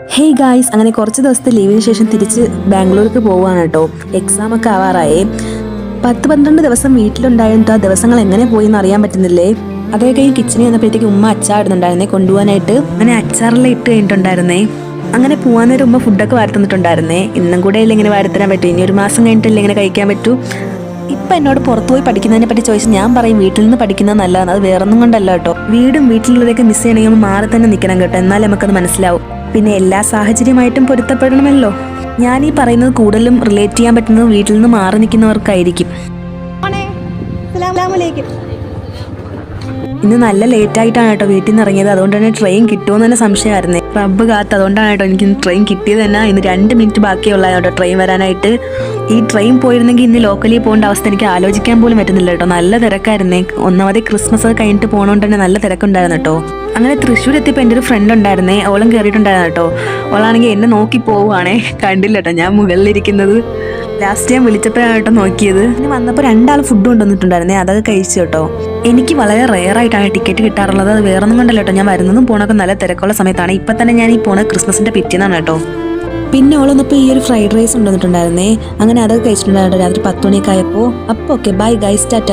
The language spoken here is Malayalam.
ഹേയ് ഗായ്സ്, അങ്ങനെ കുറച്ച് ദിവസത്തെ ലീവിന് ശേഷം തിരിച്ച് ബാംഗ്ലൂർക്ക് പോവുകയാണ് കേട്ടോ. എക്സാം ഒക്കെ ആവാറായേ. 10-12 ദിവസം വീട്ടിലുണ്ടായിട്ട് ആ ദിവസങ്ങൾ എങ്ങനെ പോയി എന്ന് അറിയാൻ പറ്റുന്നില്ലേ. അതൊക്കെ ഈ കിച്ചണിൽ വന്നപ്പോഴത്തേക്ക് ഉമ്മ അച്ചാറിടുന്നുണ്ടായിരുന്നേ കൊണ്ടുപോകാനായിട്ട്. അങ്ങനെ അച്ചാറെല്ലാം ഇട്ട് കഴിഞ്ഞിട്ടുണ്ടായിരുന്നേ. അങ്ങനെ പോകാൻ നേരം ഉമ്മ ഫുഡൊക്കെ വാരത്തുന്നിട്ടുണ്ടായിരുന്നേ. ഇന്നും കൂടെ ഇല്ല ഇങ്ങനെ വാരത്തരാൻ പറ്റൂ, ഇനി ഒരു മാസം കഴിഞ്ഞിട്ടല്ലേ ഇങ്ങനെ കഴിക്കാൻ പറ്റൂ. ഇപ്പം എന്നോട് പുറത്തു പോയി പഠിക്കുന്നതിനെ പറ്റി ചോദിച്ചാൽ ഞാൻ പറയും വീട്ടിൽ നിന്ന് പഠിക്കുന്നത് നല്ലതാണ്. അത് വേറൊന്നും കൊണ്ടല്ല കേട്ടോ. വീടും വീട്ടിലുള്ളവരെയൊക്കെ മിസ് ചെയ്യണമെങ്കിൽ നമ്മൾ മാറി തന്നെ നിൽക്കണം കേട്ടോ, എന്നാലേ നമുക്കത് മനസ്സിലാവും. പിന്നെ എല്ലാ സാഹചര്യമായിട്ടും പൊരുത്തപ്പെടണമല്ലോ. ഞാൻ ഈ പറയുന്നത് കൂടുതലും റിലേറ്റ് ചെയ്യാൻ പറ്റുന്നത് വീട്ടിൽ നിന്ന് മാറി നിൽക്കുന്നവർക്കായിരിക്കും. ഇന്ന് നല്ല ലേറ്റ് ആയിട്ടാണ് കേട്ടോ വീട്ടിൽ നിന്ന് ഇറങ്ങിയത്. അതുകൊണ്ട് തന്നെ ട്രെയിൻ കിട്ടുമെന്ന് തന്നെ സംശയമായിരുന്നേ. റബ്ബ് കാത്ത്, അതുകൊണ്ടാണ് കേട്ടോ എനിക്ക് ട്രെയിൻ കിട്ടിയത് തന്നെ. ഇന്ന് 2 മിനിറ്റ് ബാക്കിയുള്ളതാണ് കേട്ടോ ട്രെയിൻ വരാനായിട്ട്. ഈ ട്രെയിൻ പോയിരുന്നെങ്കിൽ ഇന്ന് ലോക്കലിൽ പോകേണ്ട അവസ്ഥ എനിക്ക് ആലോചിക്കാൻ പോലും പറ്റുന്നില്ല കേട്ടോ. നല്ല തിരക്കായിരുന്നേ. ഒന്നാമത് ക്രിസ്മസ് ഒക്കെ കഴിഞ്ഞിട്ട് പോകണോണ്ട് തന്നെ നല്ല തിരക്കുണ്ടായിരുന്നു കേട്ടോ. അങ്ങനെ തൃശ്ശൂർ എത്തിയപ്പോൾ എൻ്റെ ഒരു ഫ്രണ്ട് ഉണ്ടായിരുന്നേ, അവളും കയറിയിട്ടുണ്ടായിരുന്നു കേട്ടോ. അവളാണെങ്കിൽ എന്നെ നോക്കി പോവുകയാണേ. കണ്ടില്ല കേട്ടോ ഞാൻ മുകളിലിരിക്കുന്നത്. ലാസ്റ്റ് ഞാൻ വിളിച്ചപ്പോഴാണ് കേട്ടോ നോക്കിയത്. പിന്നെ വന്നപ്പോൾ 2 ഫുഡ് കൊണ്ടുവന്നിട്ടുണ്ടായിരുന്നേ, അതൊക്കെ കഴിച്ചു കേട്ടോ. എനിക്ക് വളരെ റെയർ ആയിട്ടാണ് ടിക്കറ്റ് കിട്ടാറുള്ളത്. അത് വേറൊന്നും കൊണ്ടല്ലോ കേട്ടോ. ഞാൻ വരുന്നതും പോണൊക്കെ നല്ല തിരക്കുള്ള സമയത്താണ്. ഇപ്പം തന്നെ ഞാൻ ഈ പോണ ക്രിസ്മസിൻ്റെ പിറ്റേന്നാണ് കേട്ടോ. പിന്നെ അവളൊന്നിപ്പോൾ ഈ ഒരു ഫ്രൈഡ് റൈസ് കൊണ്ടുവന്നിട്ടുണ്ടായിരുന്നേ. അങ്ങനെ അതൊക്കെ കഴിച്ചിട്ടുണ്ടായിരുന്നു രാത്രി 10 മണിയൊക്കെ ആയപ്പോൾ. അപ്പോൾ ഓക്കെ, ബൈ ഗൈസ്, ടാറ്റ.